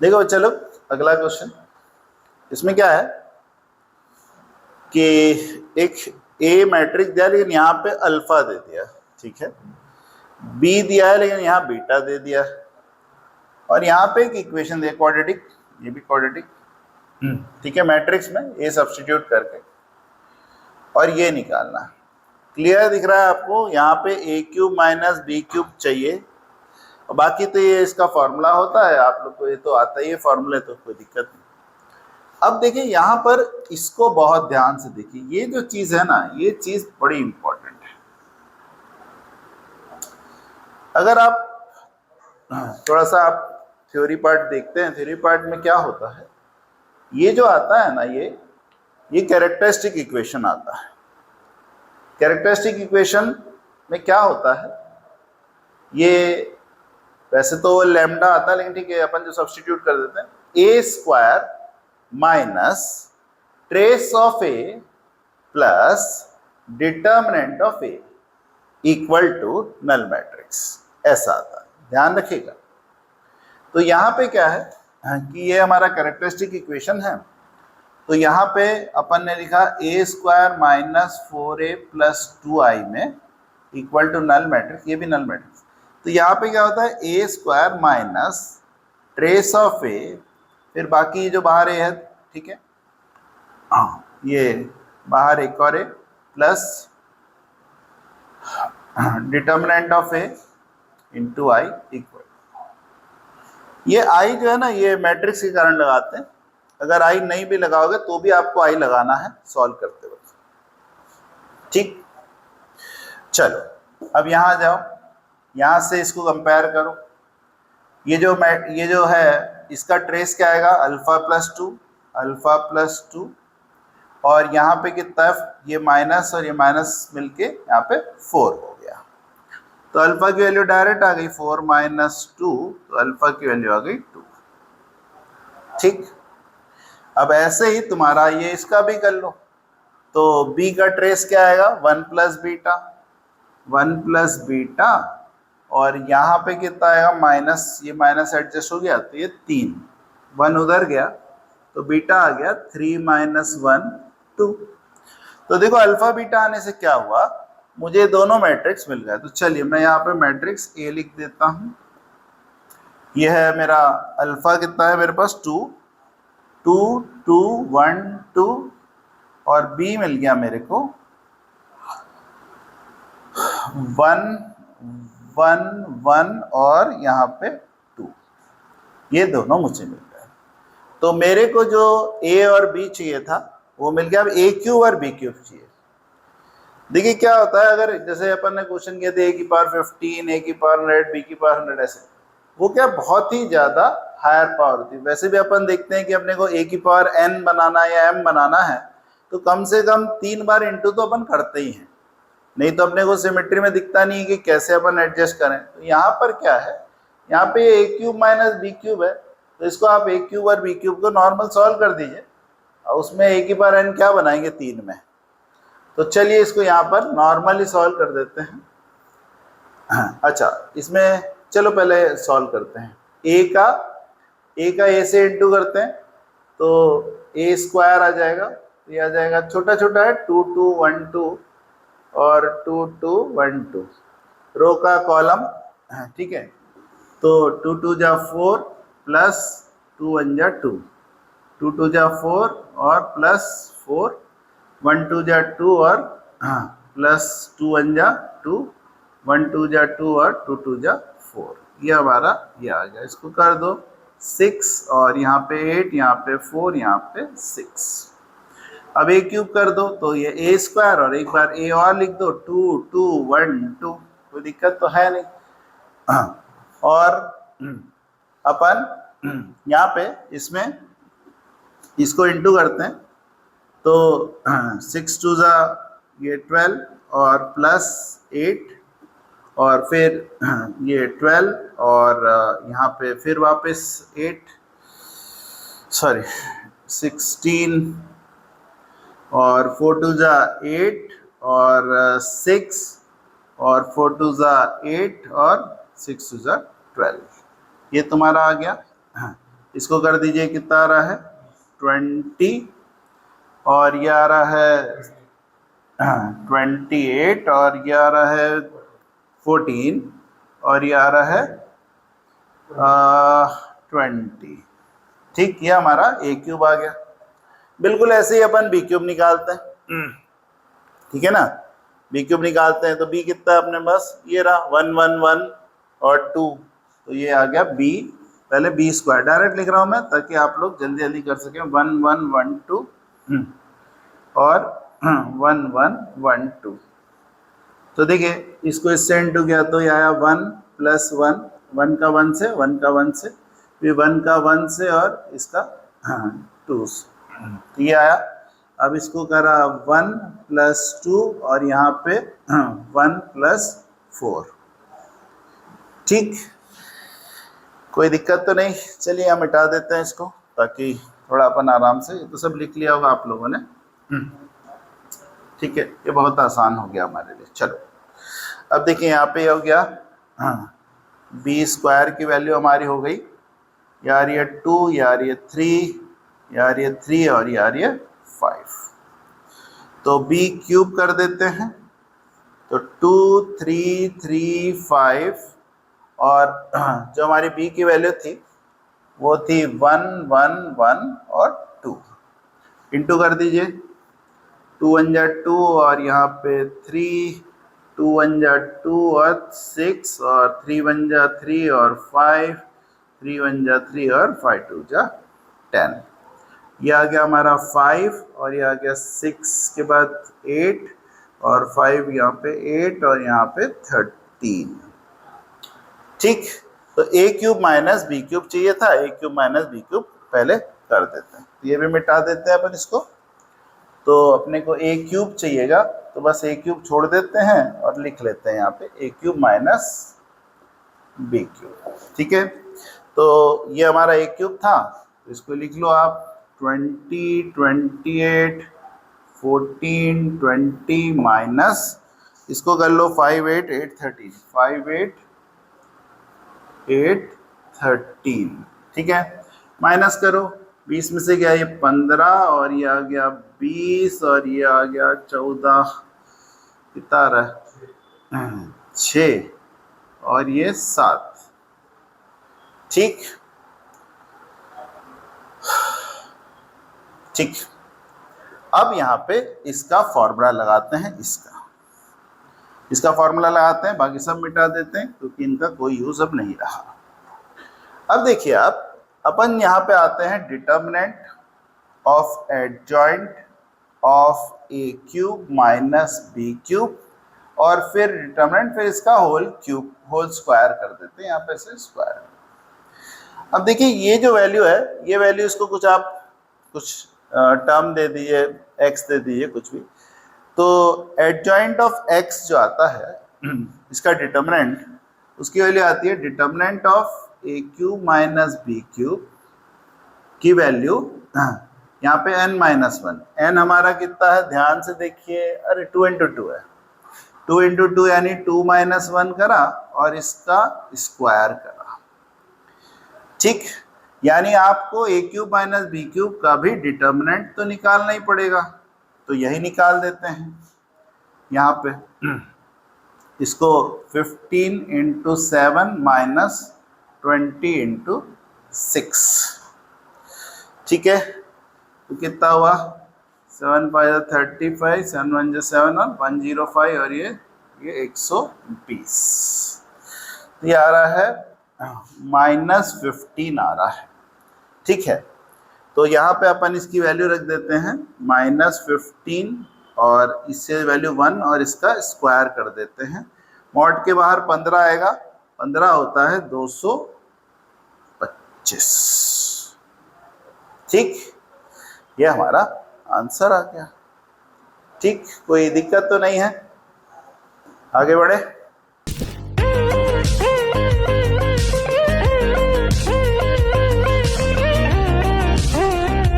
देखो चलो अगला क्वेश्चन। इसमें क्या है कि एक ए मैट्रिक्स दिया लेकिन यहाँ पे अल्फा दे दिया, ठीक है। बी दिया है लेकिन यहाँ बीटा दे दिया, और यहाँ पे एक इक्वेशन दिया क्वाड्रेटिक, ये भी क्वाड्रेटिक, ठीक है। मैट्रिक्स में ए सब्स्टिट्यूट करके और ये निकालना। क्लियर दिख रहा है आपको? यहाँ पे ए क्यूब माइनस बी क्यूब चाहिए, और बाकी तो ये इसका फॉर्मूला होता है, आप लोग को ये तो आता ही है फॉर्मूले, तो कोई दिक्कत नहीं। अब देखिए यहाँ पर इसको बहुत ध्यान से देखिए, ये जो चीज है ना, ये चीज बड़ी इंपॉर्टेंट है। अगर आप थोड़ा सा आप थ्योरी पार्ट देखते हैं, थ्योरी पार्ट में क्या होता है, ये जो आता है ना, ये कैरेक्टरिस्टिक इक्वेशन आता है। कैरेक्टरिस्टिक इक्वेशन में क्या होता है, ये वैसे तो लैम्डा आता है, लेकिन ठीक है अपन जो सब्स्टिट्यूट कर देते हैं, A square minus trace of A plus determinant of A equal to null matrix, ऐसा आता है, ध्यान रखिएगा। तो यहाँ पे क्या है कि ये हमारा कैरेक्टरिस्टिक इक्वेशन है, तो यहाँ पे अपन ने लिखा ए square minus 4a plus 2i में इक्वल टू नल मैट्रिक्स, ये भी नल मैट्रिक्स। तो यहाँ पे क्या होता है, ए स्क्वायर माइनस ट्रेस ऑफ ए, फिर बाकी ये जो बाहर ए है, ठीक है, हाँ ये बाहर एक और A plus determinant of A into I equal. ये आई जो है ना, ये मैट्रिक्स के कारण लगाते हैं, अगर आई नहीं भी लगाओगे तो भी आपको आई लगाना है सॉल्व करते वक्त, ठीक। चलो अब यहाँ जाओ, यहाँ से इसको कंपेयर करो। ये जो है इसका ट्रेस क्या आएगा, अल्फा प्लस टू, और यहाँ पे कितना है, ये माइनस और ये माइनस मिलके यहाँ पे 4 हो गया। तो अल्फा की वैल्यू डायरेक्ट आ गई 4 माइनस 2, तो अल्फा की वैल्यू आ गई 2, ठीक। अब ऐसे ही तुम्हारा ये इसका भी कर लो, तो b का ट्रेस क्या आएगा, 1 प्लस बीटा, और यहाँ पे कितना आएगा माइनस, ये माइनस एडजस्ट हो गया तो ये 3, 1 उधर गया तो बीटा आ गया 3 माइनस 1 2। तो देखो अल्फा बीटा आने से क्या हुआ, मुझे दोनों मैट्रिक्स मिल गए। तो चलिए मैं यहाँ पे मैट्रिक्स ए लिख देता हूँ, ये है मेरा अल्फा, कितना है मेरे पास 2 2 2 1 2, और बी मिल गया मेरे को 1 1 1 और यहाँ पे 2, ये दोनों मुझे मिल गए। तो मेरे को जो ए और बी चाहिए था वो मिल गया। अब ए क्यूब और बी क्यूब चाहिए। देखिए क्या होता है, अगर जैसे अपन ने क्वेश्चन किया था ए की पावर 15, ए की पावर 100, बी की पावर 100, ऐसे वो क्या बहुत ही ज्यादा हायर पावर होती है। वैसे भी अपन देखते हैं कि अपने को ए की पावर n बनाना है या m बनाना है तो कम से कम 3 बार इंटू तो अपन करते ही हैं, नहीं तो अपने को सिमेट्री में दिखता नहीं है कि कैसे अपन एडजस्ट करें। तो यहाँ पर क्या है, यहाँ पे ए क्यूब माइनस बी क्यूब है, तो इसको आप ए क्यूब और बी क्यूब को नॉर्मल सॉल्व कर दीजिए, और उसमें ए की पावर n क्या बनाएंगे 3 में। तो चलिए इसको यहाँ पर नॉर्मली सॉल्व कर देते हैं। अच्छा इसमें चलो पहले सॉल्व करते हैं। ए का ए से इंटू करते हैं तो ए स्क्वायर आ जाएगा, तो ये आ जाएगा, छोटा छोटा है 2 2 1 2 और 2 2 1 2, रो का कॉलम, ठीक है। तो 2 2 जा 4 प्लस 2 1 जा 2, 2 2 जा 4 और प्लस 4, 1 2 जा 2 और प्लस 2 1 जा 2, 1 2 जा 2 और 2 2 जा 4, ये हमारा ये आ गया। इसको कर दो 6, और यहाँ पे 8, यहाँ पे 4, यहाँ पे 6। अब ए क्यूब कर दो तो ये ए स्क्वायर, और एक बार ए और लिख दो 2 2 1 2, कोई दिक्कत तो है नहीं। और अपन यहाँ पे इसमें इसको इंटू करते हैं तो 6 2 जा ये 12 और प्लस 8, और फिर ये 12 और यहाँ पे फिर वापस 8 सॉरी 16 और 4 2 जा 8 और 6 और 4 2 जा 8 और 6 2 जा 12, ये तुम्हारा आ गया। इसको कर दीजिए, कितना आ रहा है 20, और ये आ रहा है 28, और ये आ रहा है 14, और ये आ रहा है 20। ठीक, ये हमारा ए क्यूब आ गया। बिल्कुल ऐसे ही अपन बी क्यूब निकालते हैं। ठीक है ना, बी क्यूब निकालते हैं तो बी कितना है अपने पास, ये रहा 1 1 1 और 2, तो ये आ गया बी। पहले बी स्क्वायर डायरेक्ट लिख रहा हूं मैं ताकि आप लोग जल्दी जल्दी कर सकें। 1 1 1 2 और 1 1 1 2। तो देखिए इसको इससे इंटू किया तो ये आया 1 प्लस 1, 1 का 1 से, 1 का 1 से, फिर 1 का 1 से और इसका 2 से, तो ये आया। अब इसको करा 1 प्लस 2 और यहाँ पे 1 प्लस 4। ठीक, कोई दिक्कत तो नहीं। चलिए हम मिटा देते हैं इसको ताकि थोड़ा अपन आराम से, तो सब लिख लिया होगा आप लोगों ने। ठीक है, ये बहुत आसान हो गया हमारे लिए। चलो अब देखिए यहाँ पे हो गया बी स्क्वायर की वैल्यू हमारी हो गई, यार ये 2, यार ये 3, यार ये 3 और यार ये 5। तो बी क्यूब कर देते हैं, तो 2 3 3 5, और जो हमारी बी की वैल्यू थी वो थी 1 1 1 और 2, इंटू कर दीजिए। 2 1 जा 2 और यहाँ पे 3, 2 1 जा 2 और 6, और 3 1 जा 3 और 5, 3 1 जा 3 और 5 2 जा 10। ये आ गया हमारा 5, और ये आ गया 6 के बाद 8, और 5 यहाँ पे 8, और यहाँ पे 13। ठीक, तो ए क्यूब माइनस बी क्यूब चाहिए था, ए क्यूब माइनस बी क्यूब पहले कर देते हैं। ये भी मिटा देते हैं अपन इसको। तो अपने को ए क्यूब चाहिएगा तो बस ए क्यूब छोड़ देते हैं और लिख लेते हैं यहाँ पे ए क्यूब माइनस बी क्यूब। ठीक है, तो ये हमारा ए क्यूब था, तो इसको लिख लो आप 20 28 14 20 माइनस, इसको कर लो 5 8 8 13, 5 8 8 13। ठीक है, माइनस करो, 20 में से गया ये 15, और ये आ गया 20, और ये आ गया 14, कितना आ रहा है 6, और ये 7। ठीक ठीक, अब यहाँ पे इसका फॉर्मूला लगाते हैं, इसका फॉर्मूला लगाते हैं, बाकी सब मिटा देते हैं क्योंकि इनका कोई यूज अब नहीं रहा। अब देखिए आप, अपन यहाँ पे आते हैं determinant of adjoint of A cube minus B cube, और फिर डिटर्मिनेंट, फिर इसका होल स्क्वायर कर देते हैं यहाँ पे से स्क्वायर। अब देखिए ये जो वैल्यू है, ये वैल्यू इसको कुछ आप टर्म दे दीजिए, एक्स दे दीजिए, कुछ भी। तो एडजॉइंट ऑफ एक्स जो आता है इसका डिटर्मिनेंट, उसकी वैल्यू आती है determinant of A cube minus B cube की वैल्यू यहाँ पे n माइनस 1। n हमारा कितना है ध्यान से देखिए, अरे 2 इंटू 2 है, 2 इंटू 2 यानी 2 माइनस 1 करा और इसका स्क्वायर करा। ठीक, यानी आपको ए क्यूब माइनस बी क्यूब का भी डिटर्मिनेंट तो निकालना ही पड़ेगा, तो यही निकाल देते हैं यहाँ पे। इसको 15 इंटू 7 माइनस 20 इंटू 6। ठीक है, तो कितना हुआ 7 5 35, 7 1 7 और 105, और ये 120। तो ये आ रहा है -15 आ रहा है। ठीक है, तो यहाँ पे अपन इसकी वैल्यू रख देते हैं -15, और इससे वैल्यू 1 और इसका स्क्वायर कर देते हैं। मॉड के बाहर 15 आएगा, 15 होता है 225। ठीक, ये हमारा आंसर आ गया। ठीक, कोई दिक्कत तो नहीं है, आगे बढ़े।